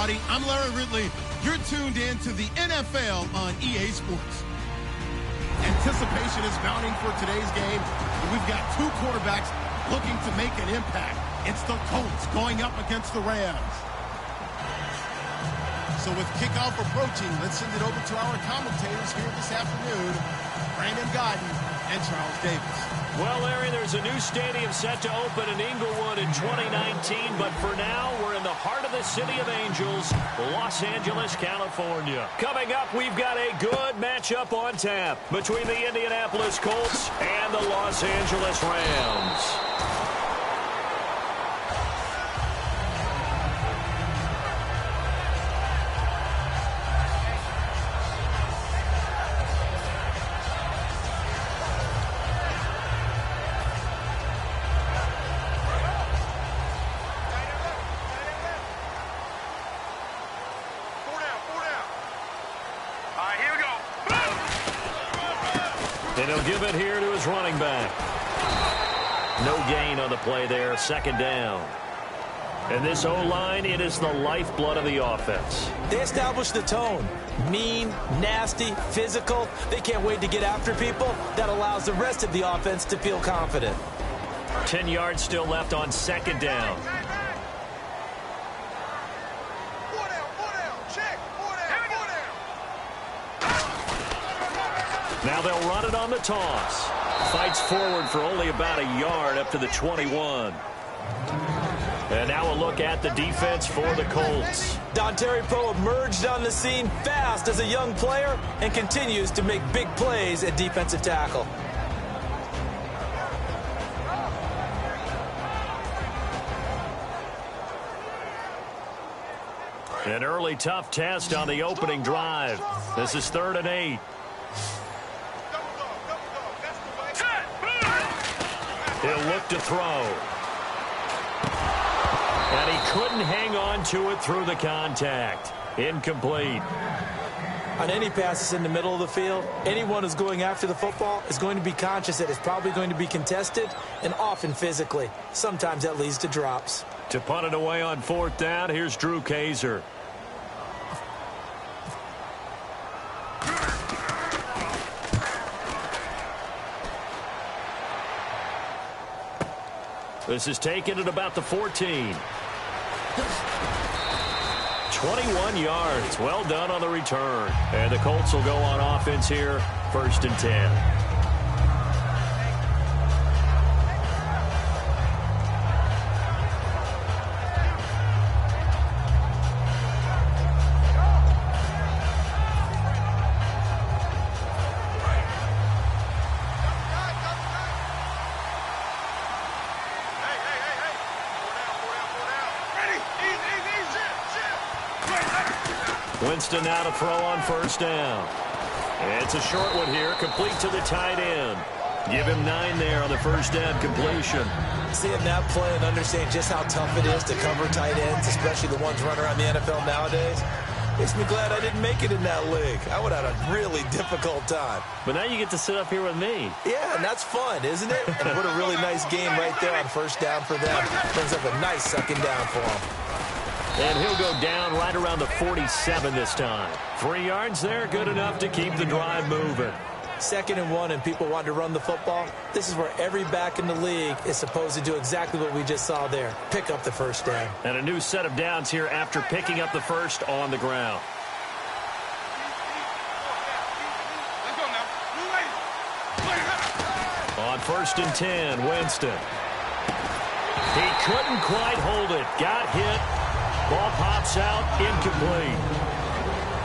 everybody. I'm Larry Ridley. You're tuned in to the NFL on EA Sports. Anticipation is mounting for today's game. We've got two quarterbacks looking to make an impact. It's the Colts going up against the Rams. So with kickoff approaching, let's send it over to our commentators here this afternoon, Brandon Godden and Charles Davis. Well, Larry, there's a new stadium set to open in Inglewood in 2019, but for now, we're in the heart of the City of Angels, Los Angeles, California. Coming up, we've got a good matchup on tap between the Indianapolis Colts and the Los Angeles Rams. And he'll give it here to his running back. No gain on the play there, second down. And this O-line, it is the lifeblood of the offense. They established the tone. Mean, nasty, physical. They can't wait to get after people. That allows the rest of the offense to feel confident. 10 yards still left on second down. Now they'll run it on the toss. Fights forward for only about a yard up to the 21. And now a look at the defense for the Colts. Dontari Poe emerged on the scene fast as a young player and continues to make big plays at defensive tackle. An early tough test on the opening drive. This is 3rd and 8. He'll look to throw. And he couldn't hang on to it through the contact. Incomplete. On any passes in the middle of the field, anyone who's going after the football is going to be conscious that it's probably going to be contested and often physically. Sometimes that leads to drops. To punt it away on 4th down, here's Drew Kaiser. This is taken at about the 14. 21 yards. Well done on the return. And the Colts will go on offense here, 1st and 10. Winston now to throw on 1st down. It's a short one here, complete to the tight end. Give him 9 there on the 1st down completion. Seeing that play and understanding just how tough it is to cover tight ends, especially the ones running around the NFL nowadays, makes me glad I didn't make it in that league. I would have had a really difficult time. But now you get to sit up here with me. Yeah, and that's fun, isn't it? And what a really nice game right there on 1st down for them. Brings up a nice 2nd down for them. And he'll go down right around the 47 this time. 3 yards there, good enough to keep the drive moving. 2nd and 1 and people want to run the football. This is where every back in the league is supposed to do exactly what we just saw there. Pick up the 1st down. And a new set of downs here after picking up the 1st on the ground. On 1st and 10, Winston. He couldn't quite hold it. Got hit. Ball pops out, incomplete.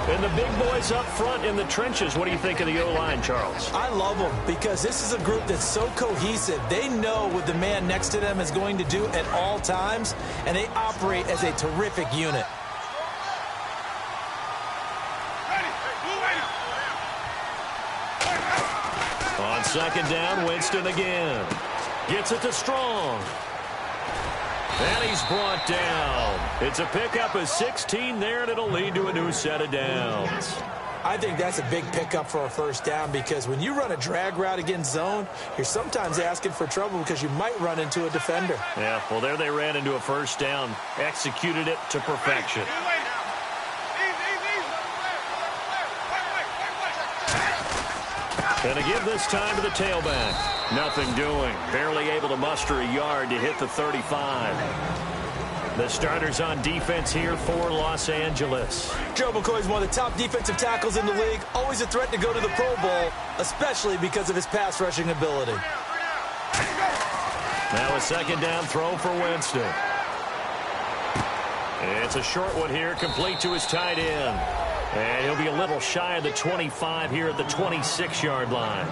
And the big boys up front in the trenches. What do you think of the O-line, Charles? I love them because this is a group that's so cohesive. They know what the man next to them is going to do at all times, and they operate as a terrific unit. On 2nd down, Winston again. Gets it to Strong. And he's brought down. It's a pickup of 16 there, and it'll lead to a new set of downs. I think that's a big pickup for a 1st down because when you run a drag route against zone, you're sometimes asking for trouble because you might run into a defender. Yeah, well, there they ran into a 1st down, executed it to perfection. And to give this time to the tailback. Nothing doing. Barely able to muster a yard to hit the 35. The starters on defense here for Los Angeles. Joe McCoy is one of the top defensive tackles in the league. Always a threat to go to the Pro Bowl, especially because of his pass rushing ability. Now a second down throw for Winston. It's a short one here, complete to his tight end. And he'll be a little shy of the 25 here at the 26-yard line.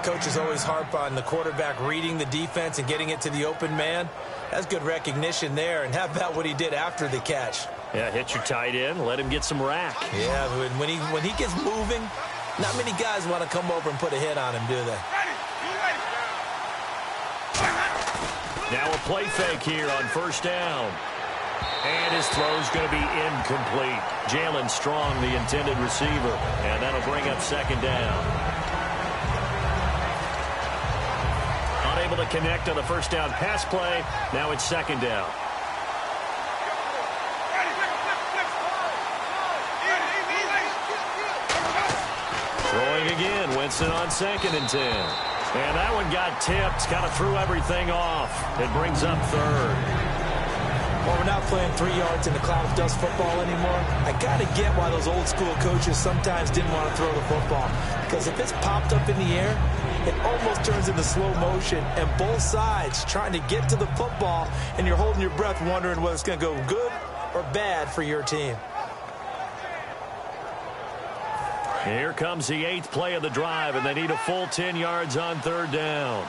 Coaches always harp on the quarterback reading the defense and getting it to the open man. That's good recognition there. And how about what he did after the catch? Yeah, hit your tight end, let him get some rack. Yeah, when he gets moving, not many guys want to come over and put a hit on him, do they? Now a play fake here on first down. And his throw's going to be incomplete. Jalen Strong, the intended receiver. And that'll bring up second down. Unable to connect on the first down pass play. Now it's second down. Throwing again. Winston on 2nd and 10. And that one got tipped. Kind of threw everything off. It brings up third. Well, we're not playing 3 yards in the cloud of dust football anymore. I got to get why those old school coaches sometimes didn't want to throw the football. Because if it's popped up in the air, it almost turns into slow motion. And both sides trying to get to the football, and you're holding your breath wondering whether it's going to go good or bad for your team. Here comes the 8th play of the drive, and they need a full 10 yards on third down.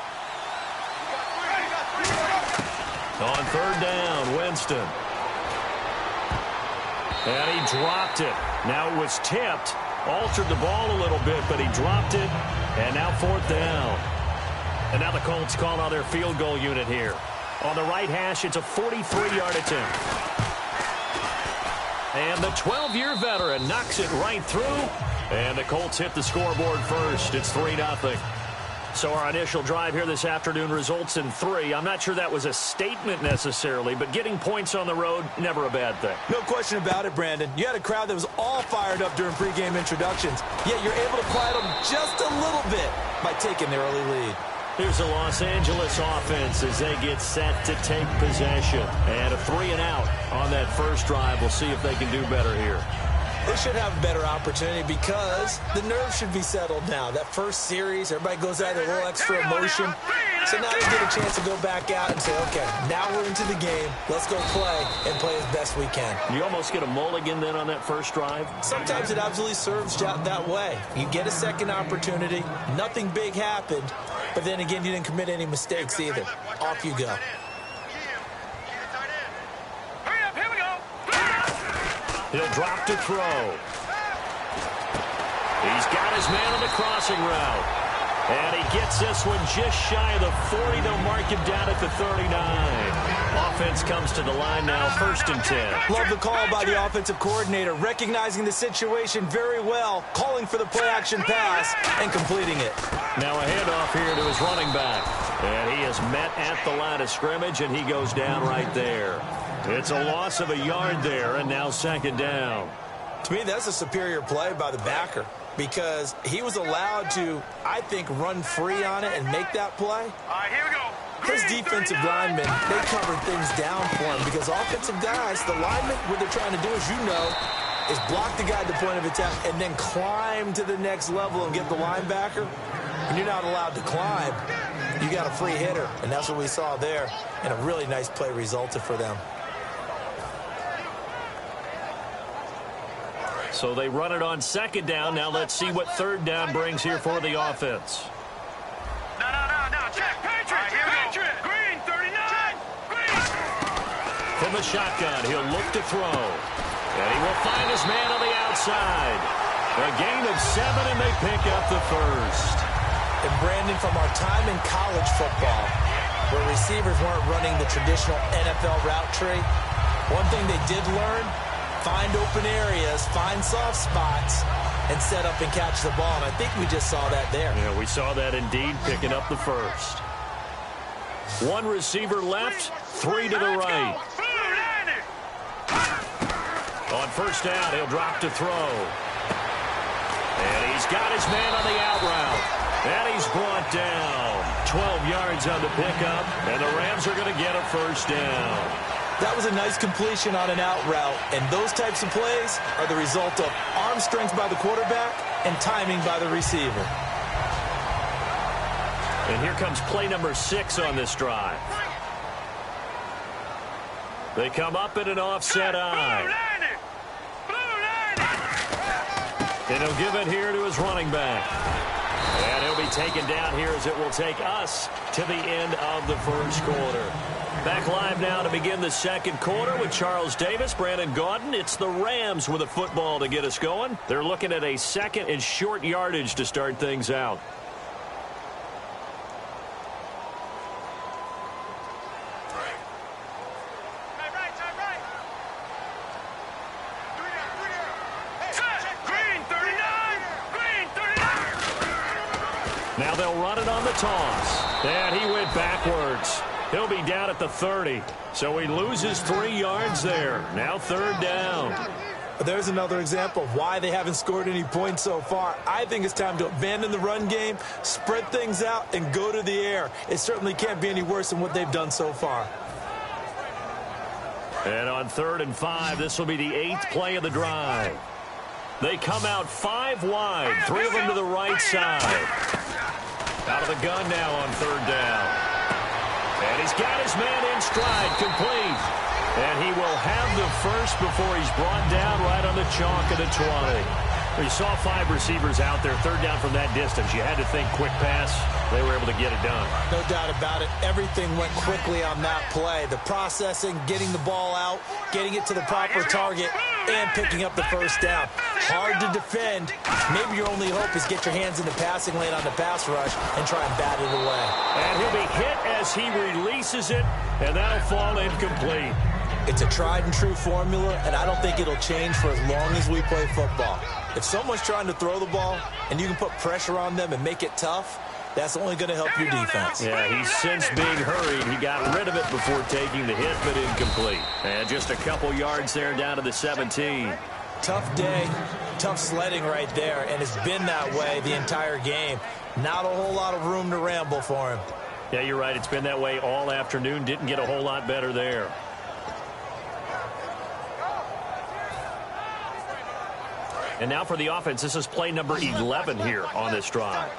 On third down, Winston. And he dropped it. Now it was tipped. Altered the ball a little bit, but he dropped it. And now 4th down. And now the Colts call on their field goal unit here. On the right hash, it's a 43-yard attempt. And the 12-year veteran knocks it right through. And the Colts hit the scoreboard first. It's 3-0. So our initial drive here this afternoon results in 3. I'm not sure that was a statement necessarily, but getting points on the road, never a bad thing. No question about it, Brandon. You had a crowd that was all fired up during pregame introductions, yet you're able to quiet them just a little bit by taking the early lead. Here's the Los Angeles offense as they get set to take possession. And a 3-and-out on that first drive. We'll see if they can do better here. They should have a better opportunity because the nerves should be settled now. That first series, everybody goes out with a little extra emotion. So now they get a chance to go back out and say, okay, now we're into the game. Let's go play and play as best we can. You almost get a mulligan then on that first drive? Sometimes it absolutely serves out that way. You get a second opportunity. Nothing big happened. But then again, you didn't commit any mistakes either. Off you go. He'll drop to throw. He's got his man on the crossing route. And he gets this one just shy of the 40. They'll mark him down at the 39. Offense comes to the line now, 1st and 10. Love the call by the offensive coordinator, recognizing the situation very well, calling for the play-action pass, and completing it. Now a handoff here to his running back. And he is met at the line of scrimmage, and he goes down right there. It's a loss of a yard there, and now 2nd down. To me, that's a superior play by the backer because he was allowed to, I think, run free on it and make that play. All right, here we go. His defensive linemen, they covered things down for him because offensive guys, the linemen, what they're trying to do, as you know, is block the guy at the point of attack and then climb to the next level and get the linebacker. When you're not allowed to climb, you got a free hitter, and that's what we saw there, and a really nice play resulted for them. So they run it on 2nd down. Now let's see what 3rd down brings here for the offense. No. Check. Patriot. Green, 39. Green. From the shotgun, he'll look to throw. And he will find his man on the outside. A gain of 7, and they pick up the first. And Brandon, from our time in college football, where receivers weren't running the traditional NFL route tree, one thing they did learn, find open areas, find soft spots, and set up and catch the ball. And I think we just saw that there. Yeah, we saw that indeed, picking up the first. 1 receiver left, 3 to the right. On first down, he'll drop to throw. And he's got his man on the out route. 12 yards on the pickup, and the Rams are going to get a first down. That was a nice completion on an out route, and those types of plays are the result of arm strength by the quarterback and timing by the receiver. And here comes play number 6 on this drive. They come up in an offset eye. And he'll give it here to his running back. And he'll be taken down here as it will take us to the end of the first quarter. Back live now to begin the second quarter with Charles Davis, Brandon Gaudin. It's the Rams with a football to get us going. They're looking at a second and short yardage to start things out. Now they'll run it on the toss. And he went backwards. He'll be down at the 30. So he loses 3 yards there. Now third down. There's another example of why they haven't scored any points so far. I think it's time to abandon the run game, spread things out, and go to the air. It certainly can't be any worse than what they've done so far. And on 3rd and 5, this will be the 8th play of the drive. They come out 5 wide, 3 of them to the right side. Out of the gun now on 3rd down. And he's got his man in stride, complete. And he will have the first before he's brought down right on the chalk of the 20. We saw 5 receivers out there, 3rd down from that distance. You had to think quick pass. They were able to get it done. No doubt about it. Everything went quickly on that play. The processing, getting the ball out, getting it to the proper target, and picking up the first down. Hard to defend. Maybe your only hope is get your hands in the passing lane on the pass rush and try and bat it away. And he'll be hit as he releases it, and that'll fall incomplete. It's a tried-and-true formula, and I don't think it'll change for as long as we play football. If someone's trying to throw the ball and you can put pressure on them and make it tough, that's only going to help your defense. Yeah, he's since being hurried. He got rid of it before taking the hit, but incomplete. And just a couple yards there down to the 17. Tough day, tough sledding right there, and it's been that way the entire game. Not a whole lot of room to ramble for him. Yeah, you're right. It's been that way all afternoon. Didn't get a whole lot better there. And now for the offense, this is play number 11 here on this drive.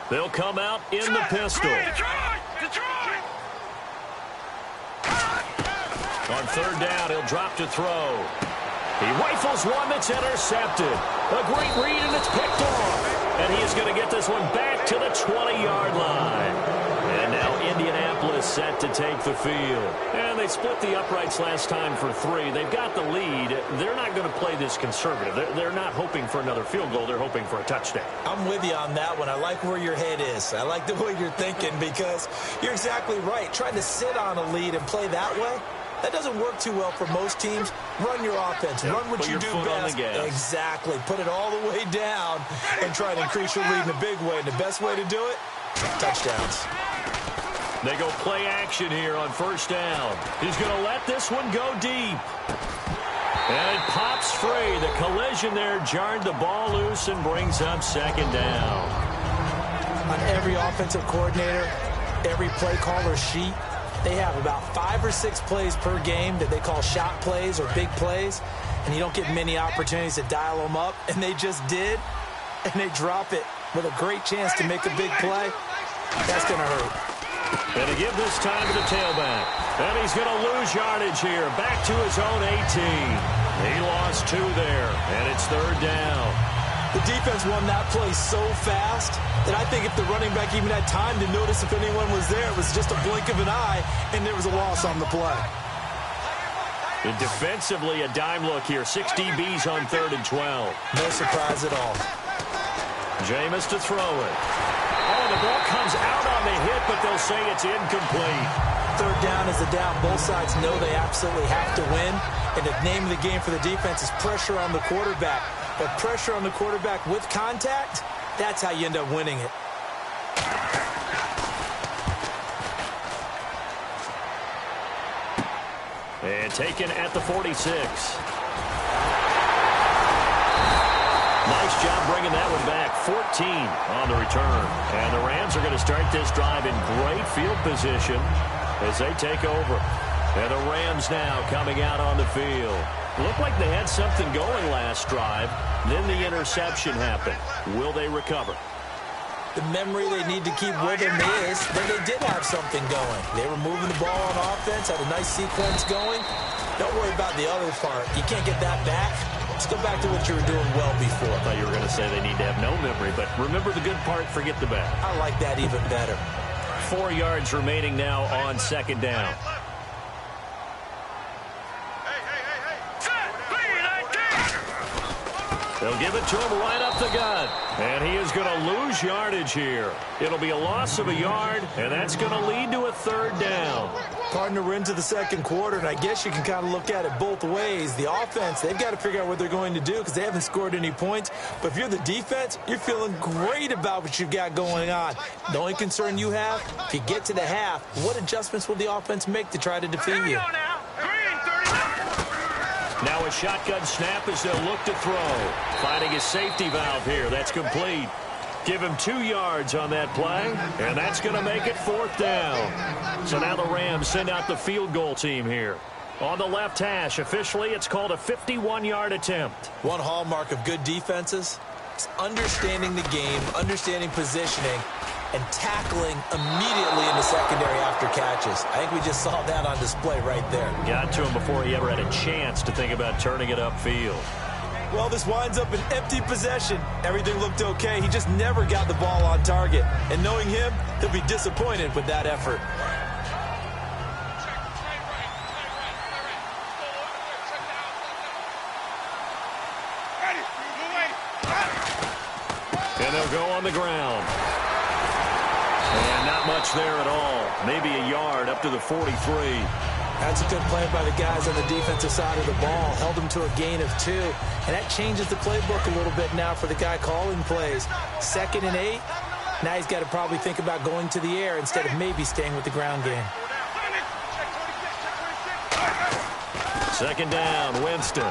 They'll come out in the pistol. On 3rd down, he'll drop to throw. He rifles one that's intercepted. A great read, and it's picked off. And he is going to get this one back to the 20-yard line. And now Indianapolis set to take the field. And they split the uprights last time for 3. They've got the lead. They're not going to play this conservative. They're not hoping for another field goal. They're hoping for a touchdown. I'm with you on that one. I like where your head is. I like the way you're thinking because you're exactly right. Trying to sit on a lead and play that way, that doesn't work too well for most teams. Run your offense. Run what you do best. Exactly. Put it all the way down and try to increase your lead in a big way. And the best way to do it, touchdowns. They go play action here on 1st down. He's going to let this one go deep. And it pops free. The collision there jarred the ball loose and brings up 2nd down. On every offensive coordinator, every play caller sheet, they have about 5 or 6 plays per game that they call shot plays or big plays, and you don't get many opportunities to dial them up, and they just did, and they drop it with a great chance to make a big play. That's going to hurt. And to give this time to the tailback. And he's going to lose yardage here. Back to his own 18. He lost 2 there, and it's 3rd down. The defense won that play so fast that I think if the running back even had time to notice if anyone was there, it was just a blink of an eye, and there was a loss on the play. And defensively, a dime look here. 6 DBs on 3rd and 12. No surprise at all. Jameis to throw it. Oh, the ball comes out on the hit, but they'll say it's incomplete. 3rd down is a down. Both sides know they absolutely have to win. And the name of the game for the defense is pressure on the quarterback. But pressure on the quarterback with contact, that's how you end up winning it. And taken at the 46. Nice Nice job bringing that one back. 14 on the return. And the Rams are going to start this drive in great field position as they take over. And the Rams now coming out on the field. Looked like they had something going last drive. Then the interception happened. Will they recover? The memory they need to keep with them is that they did have something going. They were moving the ball on offense, had a nice sequence going. Don't worry about the other part. You can't get that back. Let's go back to what you were doing well before. I thought you were going to say they need to have no memory, but remember the good part, forget the bad. I like that even better. 4 yards remaining now on second down. They'll give it to him right up the gut. And he is going to lose yardage here. It'll be a loss of a yard, and that's going to lead to a third down. Partner, we're into the second quarter, and I guess you can kind of look at it both ways. The offense, they've got to figure out what they're going to do because they haven't scored any points. But if you're the defense, you're feeling great about what you've got going on. The only concern you have, if you get to the half, what adjustments will the offense make to try to defeat you? Now a shotgun snap as they'll look to throw. Finding his safety valve here. That's complete. Give him 2 yards on that play, and that's going to make it fourth down. So now the Rams send out the field goal team here. On the left hash, officially, it's called a 51-yard attempt. One hallmark of good defenses is understanding the game, understanding positioning, and tackling immediately in the secondary after catches. I think we just saw that on display right there. Got to him before he ever had a chance to think about turning it upfield. Well, this winds up an empty possession. Everything looked okay. He just never got the ball on target. And knowing him, he'll be disappointed with that effort. And they'll go on the ground. And not much there at all. Maybe a yard up to the 43. That's a good play by the guys on the defensive side of the ball. Held them to a gain of 2. And that changes the playbook a little bit now for the guy calling plays. 2nd and 8. Now he's got to probably think about going to the air instead of maybe staying with the ground game. Second down, Winston.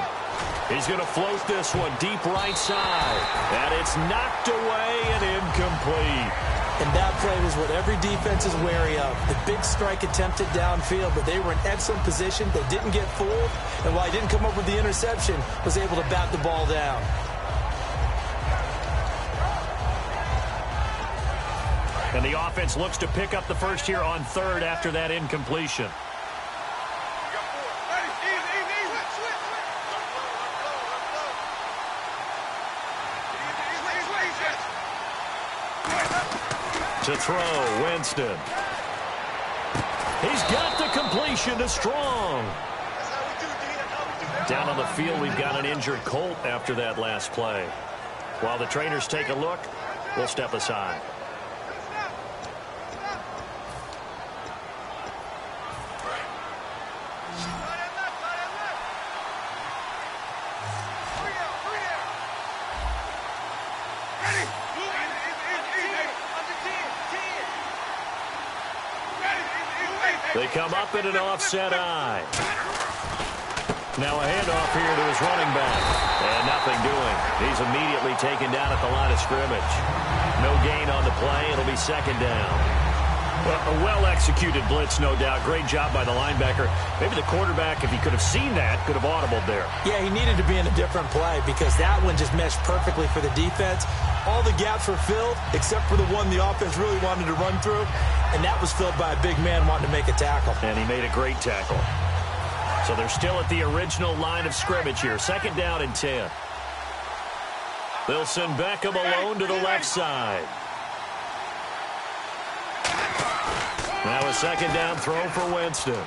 He's going to float this one deep right side. And it's knocked away and incomplete. And that play was what every defense is wary of. The big strike attempted downfield, but they were in excellent position. They didn't get fooled, and while he didn't come up with the interception, was able to bat the ball down. And the offense looks to pick up the first here on third after that incompletion. To throw, Winston. He's got the completion to Strong. Down on the field, we've got an injured Colt after that last play. While the trainers take a look, we'll step aside. They come up in an offset eye. Now a handoff here to his running back. And nothing doing. He's immediately taken down at the line of scrimmage. No gain on the play. It'll be second down. Well, a well-executed blitz, no doubt. Great job by the linebacker. Maybe the quarterback, if he could have seen that, could have audibled there. Yeah, he needed to be in a different play because that one just meshed perfectly for the defense. All the gaps were filled except for the one the offense really wanted to run through, and that was filled by a big man wanting to make a tackle. And he made a great tackle. So they're still at the original line of scrimmage here. Second down and 10. They'll send Beckham alone to the left side. Now a second down throw for Winston.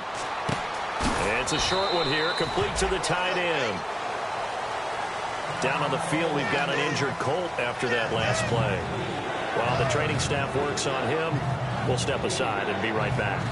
It's a short one here, complete to the tight end. Down on the field, we've got an injured Colt after that last play. While the training staff works on him, we'll step aside and be right back.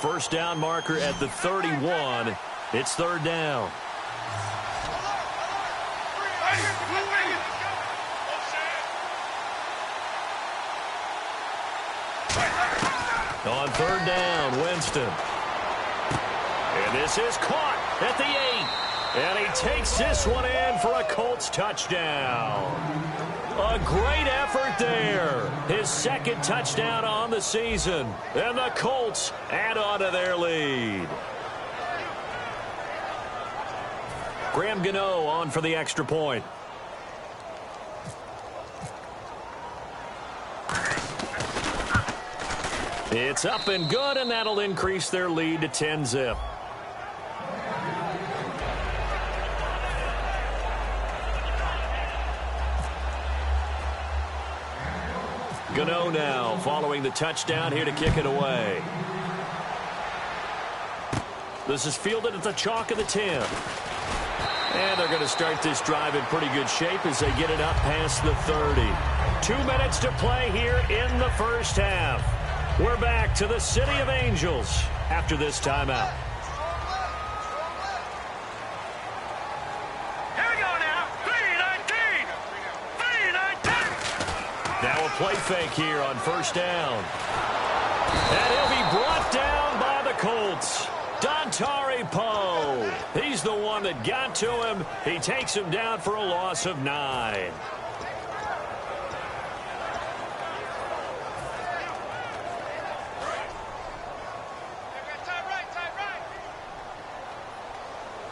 First down marker at the 31. It's third down. On third down, Winston. And this is caught at the 8. And he takes this one in for a Colts touchdown. A great effort there. His second touchdown on the season. And the Colts add on to their lead. Graham Gano on for the extra point. It's up and good, and that'll increase their lead to 10-zip. Gano now following the touchdown here to kick it away. This is fielded at the chalk of the 10. And they're going to start this drive in pretty good shape as they get it up past the 30. 2 minutes to play here in the first half. We're back to the City of Angels after this timeout. Here we go now. 3-19. 3-19. Now a play fake here on first down. And he'll be brought down by the Colts. Dontari Poe. He's the one that got to him. He takes him down for a loss of 9.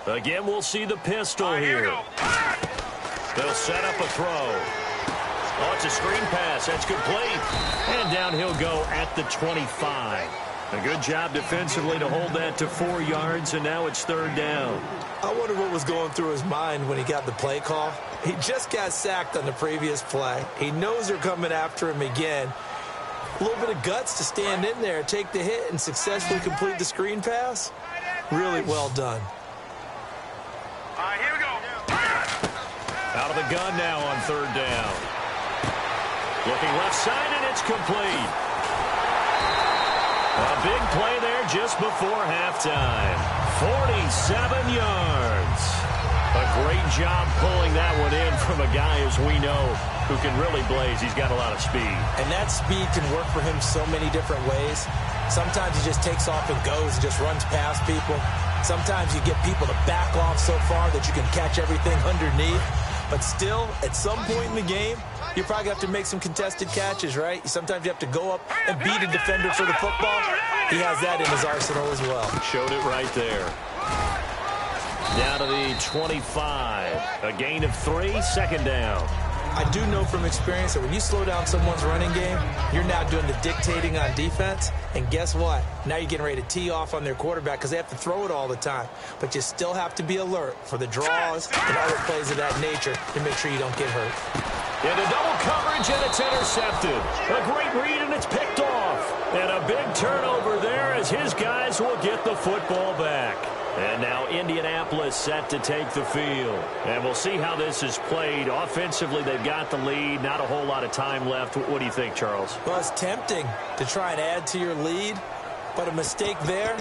Again, we'll see the pistol here. They'll set up a throw. Oh, it's a screen pass. That's complete. And down he'll go at the 25. A good job defensively to hold that to 4 yards, and now it's third down. I wonder what was going through his mind when he got the play call. He just got sacked on the previous play. He knows they're coming after him again. A little bit of guts to stand in there, take the hit, and successfully complete the screen pass. Really well done. All right, here we go. Out of the gun now on third down. Looking left side, and it's complete. A big play there just before halftime. 47 yards. A great job pulling that one in from a guy, as we know, who can really blaze. He's got a lot of speed. And that speed can work for him so many different ways. Sometimes he just takes off and goes and just runs past people. Sometimes you get people to back off so far that you can catch everything underneath. But still, at some point in the game, you probably have to make some contested catches, right? Sometimes you have to go up and beat a defender for the football. He has that in his arsenal as well. Showed it right there. Down to the 25. A gain of 3, second down. I do know from experience that when you slow down someone's running game, you're now doing the dictating on defense. And guess what? Now you're getting ready to tee off on their quarterback because they have to throw it all the time. But you still have to be alert for the draws and other plays of that nature to make sure you don't get hurt. Into double coverage, and it's intercepted. A great read, and it's picked off. And a big turnover there as his guys will get the football back. And now Indianapolis set to take the field. And we'll see how this is played. Offensively, they've got the lead. Not a whole lot of time left. What do you think, Charles? Well, it's tempting to try and add to your lead. But a mistake there,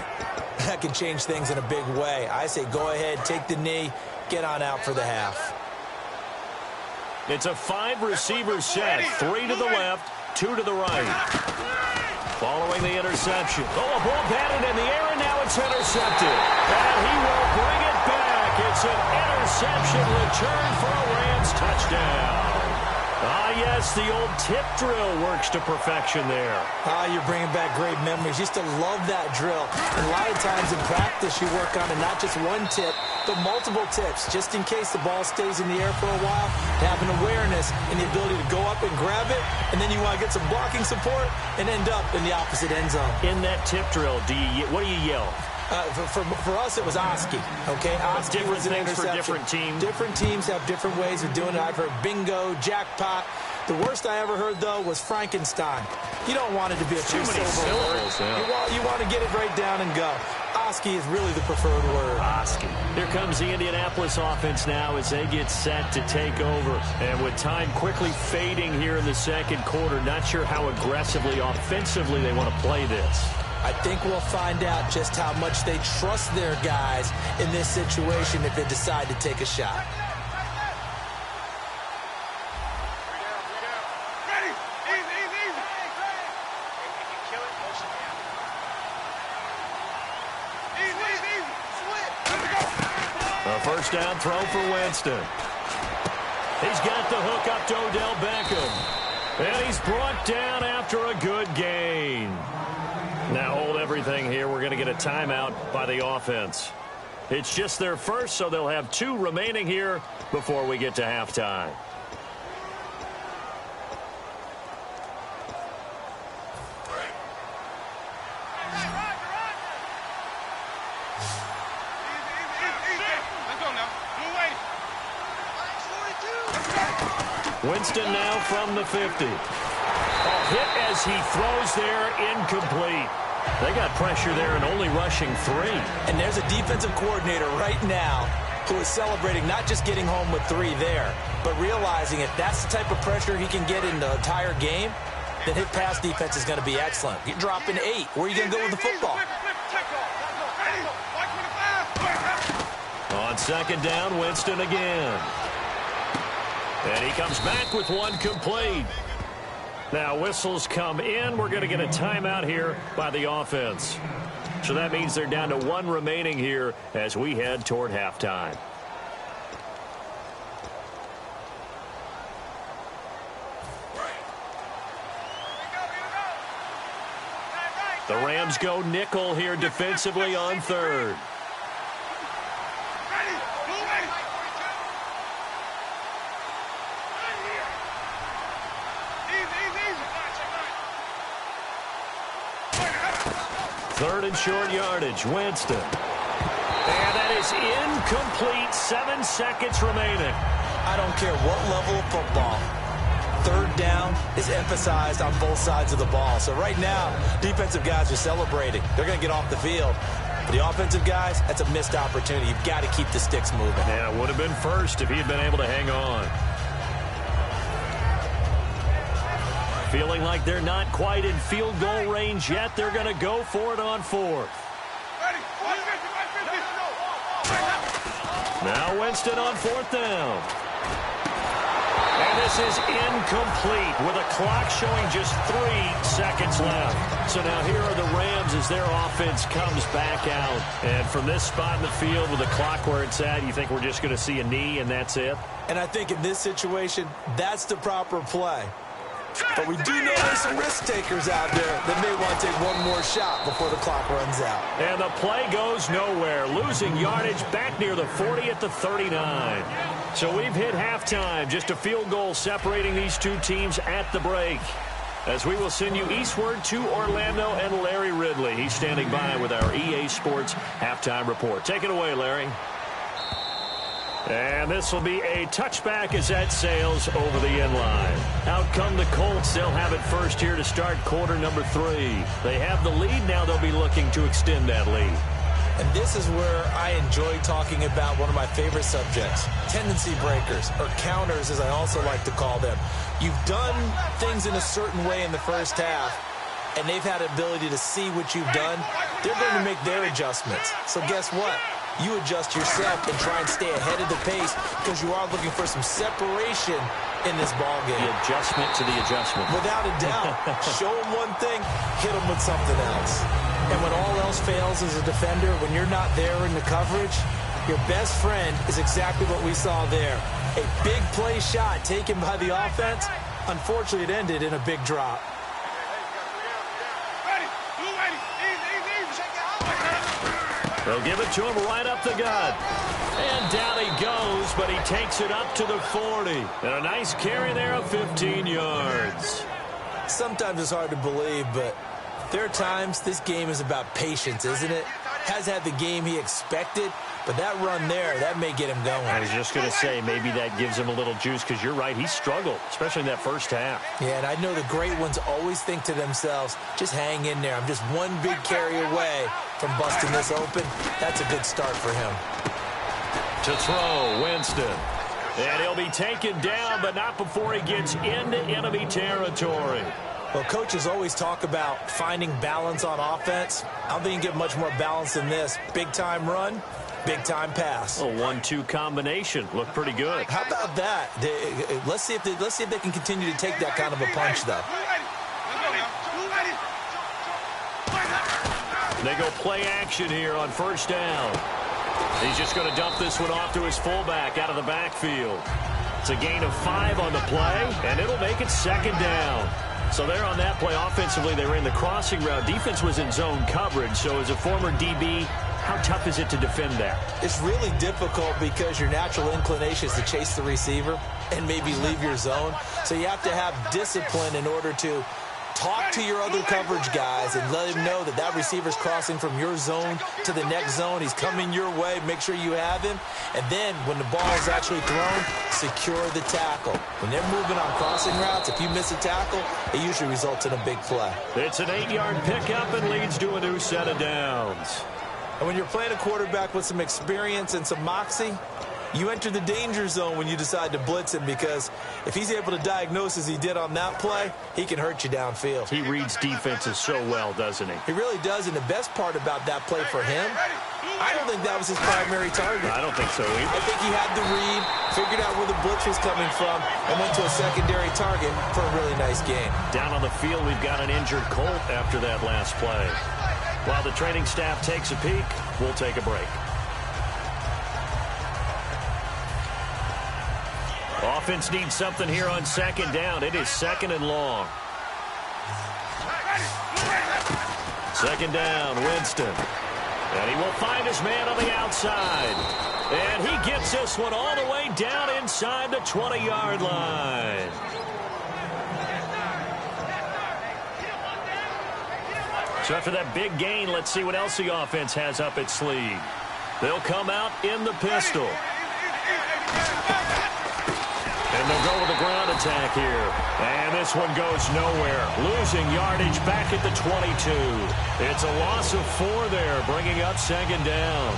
that can change things in a big way. I say go ahead, take the knee, get on out for the half. It's a 5-receiver set. 3 to the left, 2 to the right. Following the interception. Oh, a ball batted in the air, and now it's intercepted. And he will bring it back. It's an interception return for a Rams touchdown. Ah, yes, the old tip drill works to perfection there. Ah, you're bringing back great memories. Used to love that drill. And a lot of times in practice, you work on it, not just one tip, but multiple tips, just in case the ball stays in the air for a while, to have an awareness and the ability to go up and grab it, and then you want to get some blocking support and end up in the opposite end zone. In that tip drill, what do you yell? For us, it was Oski, okay? Oski was an interception. For different teams. Different teams have different ways of doing it. I've heard bingo, jackpot. The worst I ever heard, though, was Frankenstein. You don't want it to be a too many syllables. Yeah. You want to get it right down and go. Oski is really the preferred word. Oski. Here comes the Indianapolis offense now as they get set to take over. And with time quickly fading here in the second quarter, not sure how aggressively, offensively they want to play this. I think we'll find out just how much they trust their guys in this situation if they decide to take a shot. A first down throw for Winston. He's got the hook up to Odell Beckham. And he's brought down after a good gain. Now hold everything here. We're going to get a timeout by the offense. It's just their first, so they'll have 2 remaining here before we get to halftime. Winston now from the 50. Hit as he throws there, incomplete. They got pressure there and only rushing 3. And there's a defensive coordinator right now who is celebrating not just getting home with 3 there, but realizing if that's the type of pressure he can get in the entire game, then his pass defense is going to be excellent. You're dropping 8. Where are you going to go with the football? On second down, Winston again. And he comes back with 1 complete. Now whistles come in. We're going to get a timeout here by the offense. So that means they're down to 1 remaining here as we head toward halftime. The Rams go nickel here defensively on 3rd. Third and short yardage, Winston. And that is incomplete. 7 seconds remaining. I don't care what level of football. 3rd down is emphasized on both sides of the ball. So right now, defensive guys are celebrating. They're going to get off the field. For the offensive guys, that's a missed opportunity. You've got to keep the sticks moving. Yeah, it would have been first if he had been able to hang on. Feeling like they're not quite in field goal range yet. They're going to go for it on 4th. Now Winston on 4th down. And this is incomplete with a clock showing just 3 seconds left. So now here are the Rams as their offense comes back out. And from this spot in the field with the clock where it's at, you think we're just going to see a knee and that's it? And I think in this situation, that's the proper play. But we do know there's some risk takers out there that may want to take 1 more shot before the clock runs out. And the play goes nowhere. Losing yardage back near the 40 at the 39. So we've hit halftime. Just a field goal separating these 2 teams at the break. As we will send you eastward to Orlando and Larry Ridley. He's standing by with our EA Sports halftime report. Take it away, Larry. And this will be a touchback as that sails over the end line. Out come the Colts. They'll have it first here to start quarter number 3. They have the lead. Now they'll be looking to extend that lead. And this is where I enjoy talking about one of my favorite subjects, tendency breakers, or counters as I also like to call them. You've done things in a certain way in the first half, and they've had the ability to see what you've done. They're going to make their adjustments. So guess what? You adjust yourself and try and stay ahead of the pace because you are looking for some separation in this ball game. The adjustment to the adjustment. Without a doubt. Show them one thing, hit them with something else. And when all else fails as a defender, when you're not there in the coverage, your best friend is exactly what we saw there. A big play shot taken by the offense. Unfortunately, it ended in a big drop. They'll give it to him right up the gut. And down he goes, but he takes it up to the 40. And a nice carry there of 15 yards. Sometimes it's hard to believe, but there are times this game is about patience, isn't it? Has had the game he expected, but that run there, that may get him going. I was just going to say, maybe that gives him a little juice, because you're right, he struggled, especially in that first half. Yeah, and I know the great ones always think to themselves, just hang in there. I'm just one big carry away from busting this open. That's a good start for him. To throw, Winston. And he'll be taken down, but not before he gets into enemy territory. Well, coaches always talk about finding balance on offense. I don't think you can get much more balance than this. Big-time run, big-time pass. A 1-2 combination. Looked pretty good. How about that? Let's see if they can continue to take that kind of a punch, though. They go play action here on first down. He's just going to dump this one off to his fullback out of the backfield. It's a gain of 5 on the play, and it'll make it second down. So there on that play, offensively, they were in the crossing route. Defense was in zone coverage, so as a former DB, how tough is it to defend that? It's really difficult because your natural inclination is to chase the receiver and maybe leave your zone. So you have to have discipline in order to talk to your other coverage guys and let him know that that receiver's crossing from your zone to the next zone. He's coming your way. Make sure you have him. And then when the ball is actually thrown, secure the tackle. When they're moving on crossing routes, if you miss a tackle, it usually results in a big play. It's an 8-yard pickup and leads to a new set of downs. And when you're playing a quarterback with some experience and some moxie, you enter the danger zone when you decide to blitz him, because if he's able to diagnose as he did on that play, he can hurt you downfield. He reads defenses so well, doesn't he? He really does, and the best part about that play for him, I don't think that was his primary target. I don't think so either. I think he had the read, figured out where the blitz was coming from, and went to a secondary target for a really nice game. Down on the field, we've got an injured Colt after that last play. While the training staff takes a peek, we'll take a break. Offense needs something here on second down. It is second and long. Second down, Winston. And he will find his man on the outside. And he gets this one all the way down inside the 20-yard line. So after that big gain, let's see what else the offense has up its sleeve. They'll come out in the pistol. And they'll go with a ground attack here. And this one goes nowhere. Losing yardage back at the 22. It's a loss of 4 there, bringing up second down.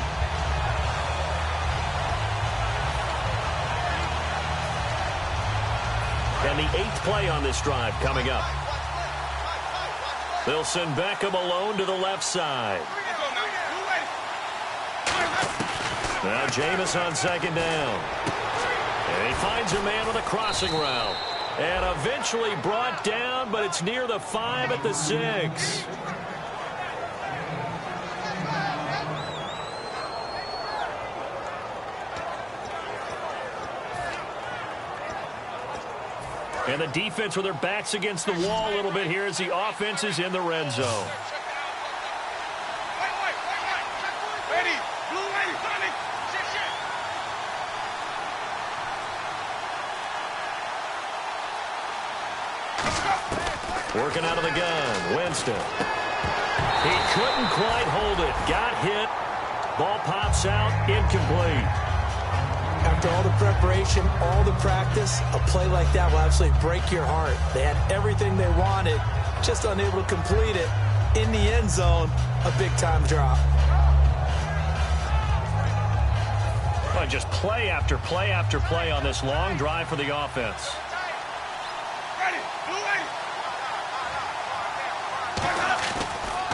And the 8th play on this drive coming up. They'll send Beckham alone to the left side. Now Jameis on second down. And he finds a man on the crossing route. And eventually brought down, but it's near the 5 at the 6. And the defense with their backs against the wall a little bit here as the offense is in the red zone. Working out of the gun, Winston. He couldn't quite hold it. Got hit. Ball pops out, incomplete. After all the preparation, all the practice, a play like that will absolutely break your heart. They had everything they wanted, just unable to complete it. In the end zone, a big-time drop. Well, just play after play after play on this long drive for the offense.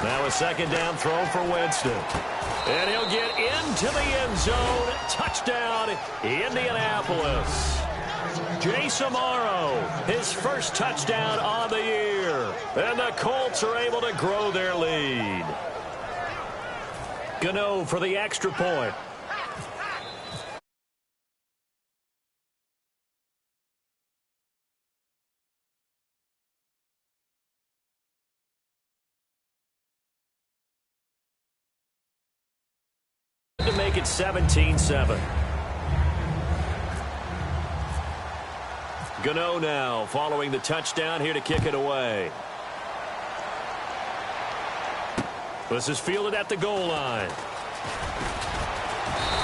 Now a second down throw for Winston. And he'll get into the end zone. Touchdown, Indianapolis. Jace Amaro, his first touchdown on the year. And the Colts are able to grow their lead. Gano for the extra point. To make it 17-7. Gano now following the touchdown here to kick it away. This is fielded at the goal line.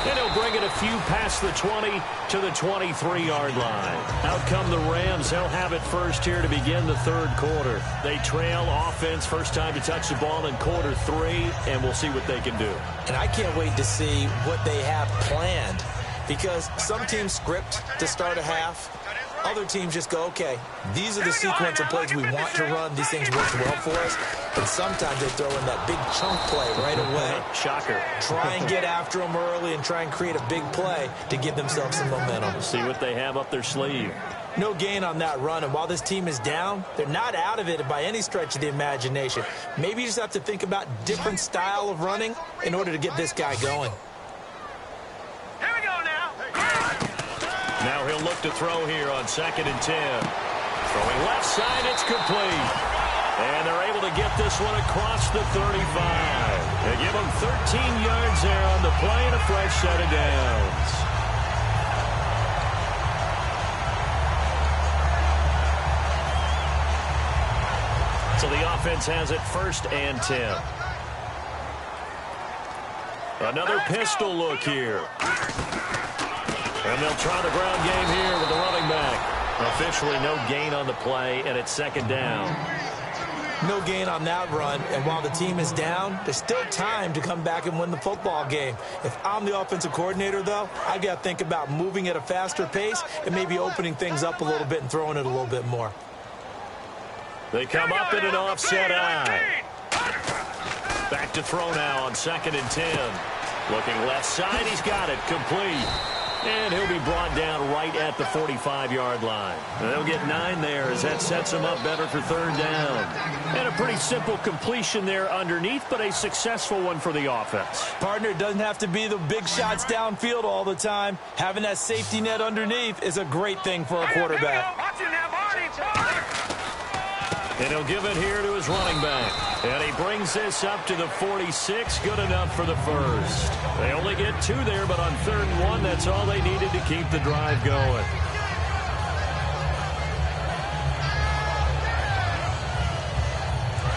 And he'll bring it a few past the 20 to the 23-yard line. Out come the Rams. They'll have it first here to begin the third quarter. They trail offense, first time to touch the ball in quarter 3, and we'll see what they can do. And I can't wait to see what they have planned, because some teams script to start a half. Other teams just go, okay, these are the sequence of plays we want to run. These things work well for us. And sometimes they throw in that big chunk play right away. Shocker. Try and get after them early and try and create a big play to give themselves some momentum. See what they have up their sleeve. No gain on that run, and while this team is down, they're not out of it by any stretch of the imagination. Maybe you just have to think about different style of running in order to get this guy going. Here we go now. Now he'll look to throw here on 2nd and 10. Throwing left side, it's complete. And they're able to get this one across the 35. They give him 13 yards there on the play and a fresh set of downs. So the offense has it 1st and 10. Another pistol look here. And they'll try the ground game here with the running back. Officially no gain on the play, and it's 2nd down. No gain on that run, and while the team is down, there's still time to come back and win the football game. If I'm the offensive coordinator, though, I've got to think about moving at a faster pace and maybe opening things up a little bit and throwing it a little bit more. They come up in an offset eye. Back to throw now on 2nd and 10. Looking left side, he's got it, complete. And he'll be brought down right at the 45-yard line. And they'll get 9 there as that sets him up better for 3rd down. And a pretty simple completion there underneath, but a successful one for the offense. Partner, it doesn't have to be the big shots downfield all the time. Having that safety net underneath is a great thing for a quarterback. Watch it now, Barney. And he'll give it here to his running back. And he brings this up to the 46. Good enough for the 1st. They only get 2 there, but on 3rd and 1, that's all they needed to keep the drive going.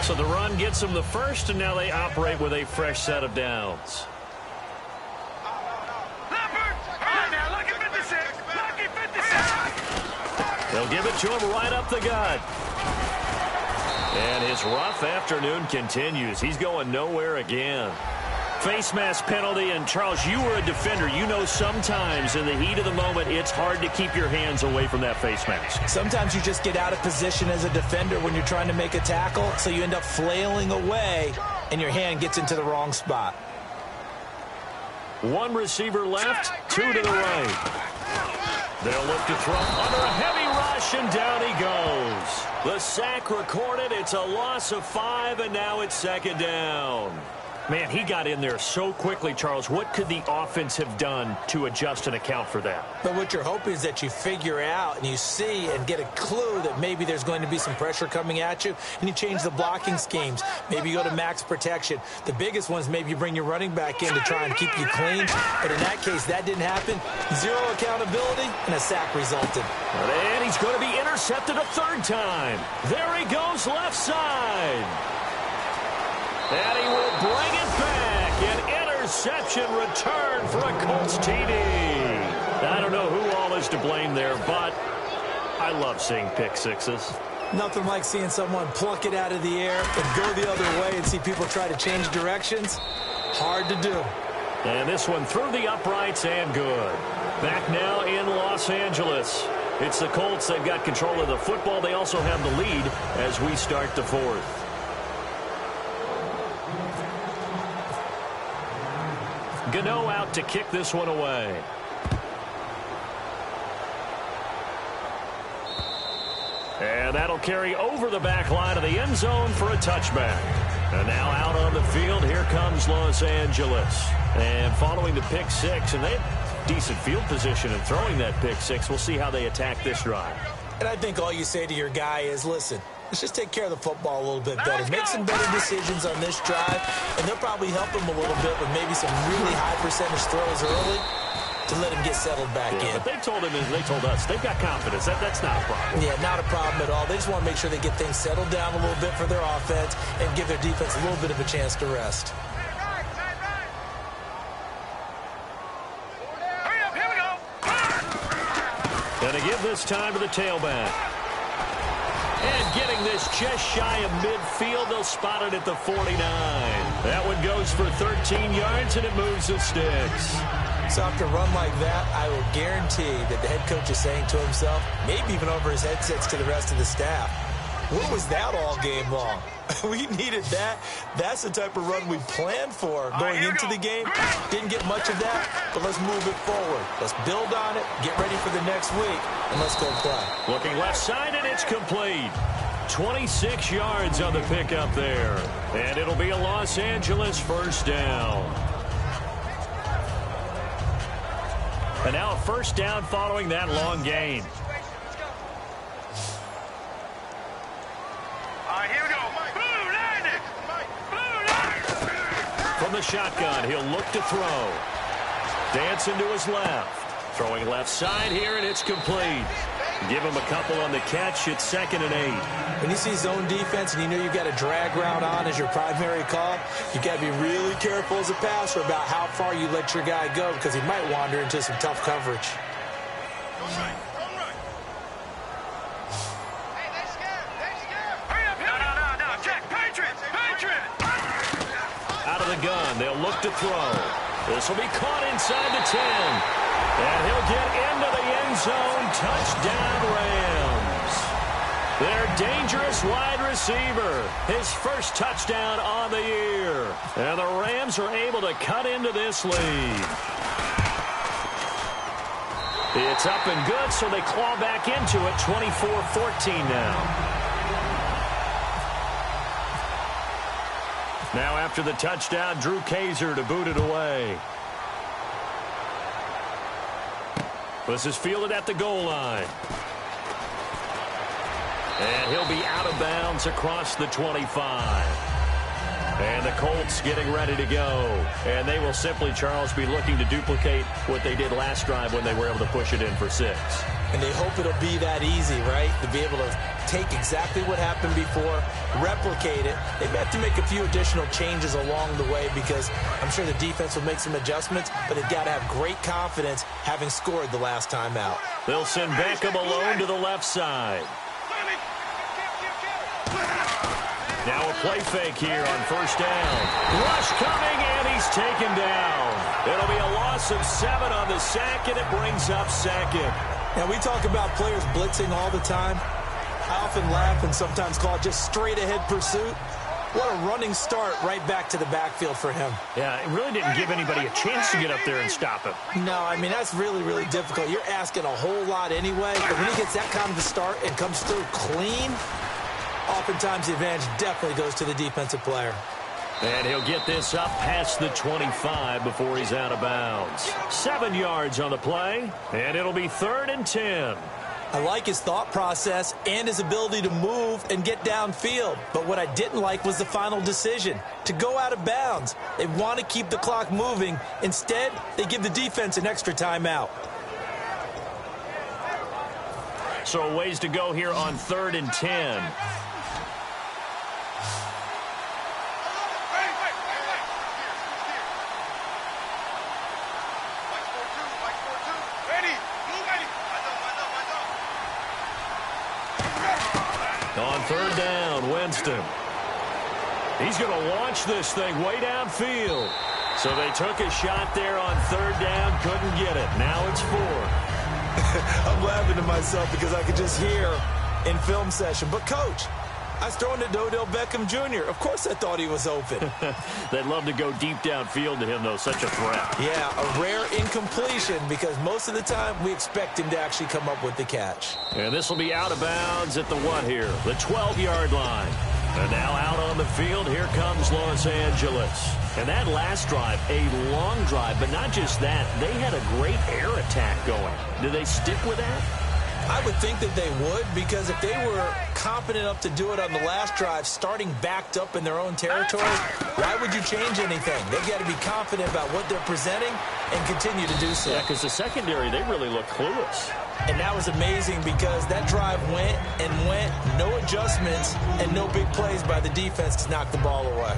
So the run gets them the 1st, and now they operate with a fresh set of downs. They'll give it to him right up the gut. And his rough afternoon continues. He's going nowhere again. Face mask penalty, and Charles, you were a defender. You know sometimes in the heat of the moment, it's hard to keep your hands away from that face mask. Sometimes you just get out of position as a defender when you're trying to make a tackle, so you end up flailing away, and your hand gets into the wrong spot. 1 receiver left, 2 to the right. They'll look to throw under a heavy rush, and down he goes. The sack recorded. It's a loss of 5, and now it's 2nd down. Man, he got in there so quickly, Charles. What could the offense have done to adjust and account for that? But what you're hoping is that you figure out and you see and get a clue that maybe there's going to be some pressure coming at you, and you change the blocking schemes. Maybe you go to max protection. The biggest one is maybe you bring your running back in to try and keep you clean. But in that case, that didn't happen. 0 accountability, and a sack resulted. And he's going to be intercepted a 3rd time. There he goes left side. And he will bring it back. An interception return for a Colts TD. I don't know who all is to blame there, but I love seeing pick sixes. Nothing like seeing someone pluck it out of the air and go the other way and see people try to change directions. Hard to do. And this one through the uprights and good. Back now in Los Angeles. It's the Colts. They've got control of the football. They also have the lead as we start the 4th. Gano out to kick this one away. And that'll carry over the back line of the end zone for a touchback. And now out on the field, here comes Los Angeles. And following the pick 6, and they have decent field position in throwing that pick 6. We'll see how they attack this drive. And I think all you say to your guy is, listen, let's just take care of the football a little bit better. Make some better decisions on this drive, and they'll probably help him a little bit with maybe some really high percentage throws early to let him get settled back in. But they told him, and they told us, they've got confidence. That's not a problem. Yeah, not a problem at all. They just want to make sure they get things settled down a little bit for their offense and give their defense a little bit of a chance to rest. And to give this time to the tailback. And getting this just shy of midfield, they'll spot it at the 49. That one goes for 13 yards, and it moves the sticks. So after a run like that, I will guarantee that the head coach is saying to himself, maybe even over his headsets to the rest of the staff, Where was that all game long? We needed that. That's the type of run we planned for going into the game. Didn't get much of that, but let's move it forward. Let's build on it, get ready for the next week, and let's go play. Looking left side, and it's complete. 26 yards on the pickup there. And it'll be a Los Angeles first down. And now a first down following that long gain. Here we go. Blue line. From the shotgun, he'll look to throw. Dancing to his left. Throwing left side here, and it's complete. Give him a couple on the catch. It's 2nd and 8. When you see zone defense and you know you've got a drag route on as your primary call, you got to be really careful as a passer about how far you let your guy go because he might wander into some tough coverage. Out of the gun, they'll look to throw. This will be caught inside the 10. And he'll get into the end zone. Touchdown, Rams. Their dangerous wide receiver. His first touchdown on the year. And the Rams are able to cut into this lead. It's up and good, so they claw back into it. 24-14 now. Now after the touchdown, Drew Kaiser to boot it away. This is fielded at the goal line. And he'll be out of bounds across the 25. And the Colts getting ready to go. And they will simply, Charles, be looking to duplicate what they did last drive when they were able to push it in for 6. And they hope it'll be that easy, right? To be able to take exactly what happened before, replicate it. They may have to make a few additional changes along the way because I'm sure the defense will make some adjustments, but they've got to have great confidence having scored the last time out. They'll send Beckham alone to the left side. Now a play fake here on first down. Rush coming, and he's taken down. It'll be a loss of 7 on the sack, and it brings up 2nd. Now, we talk about players blitzing all the time. I often laugh and sometimes call it just straight-ahead pursuit. What a running start right back to the backfield for him. Yeah, it really didn't give anybody a chance to get up there and stop him. No, I mean, that's really, really difficult. You're asking a whole lot anyway, but when he gets that kind of a start and comes through clean, oftentimes the advantage definitely goes to the defensive player. And he'll get this up past the 25 before he's out of bounds. 7 yards on the play, and it'll be 3rd and 10. I like his thought process and his ability to move and get downfield. But what I didn't like was the final decision, to go out of bounds. They want to keep the clock moving. Instead, they give the defense an extra timeout. So a ways to go here on 3rd and 10. On 3rd down, Winston. He's going to launch this thing way downfield. So they took a shot there on 3rd down, couldn't get it. Now it's 4. I'm laughing to myself because I could just hear in film session. But, Coach, I was throwing it to Odell Beckham Jr. Of course I thought he was open. They'd love to go deep downfield to him, though. Such a threat. Yeah, a rare incompletion because most of the time we expect him to actually come up with the catch. And this will be out of bounds at the what here? The 12-yard line. And now out on the field, here comes Los Angeles. And that last drive, a long drive, but not just that. They had a great air attack going. Do they stick with that? I would think that they would, because if they were confident enough to do it on the last drive, starting backed up in their own territory, why would you change anything? They've got to be confident about what they're presenting and continue to do so. Yeah, because the secondary, they really look clueless. And that was amazing because that drive went and went, no adjustments, and no big plays by the defense to knock the ball away.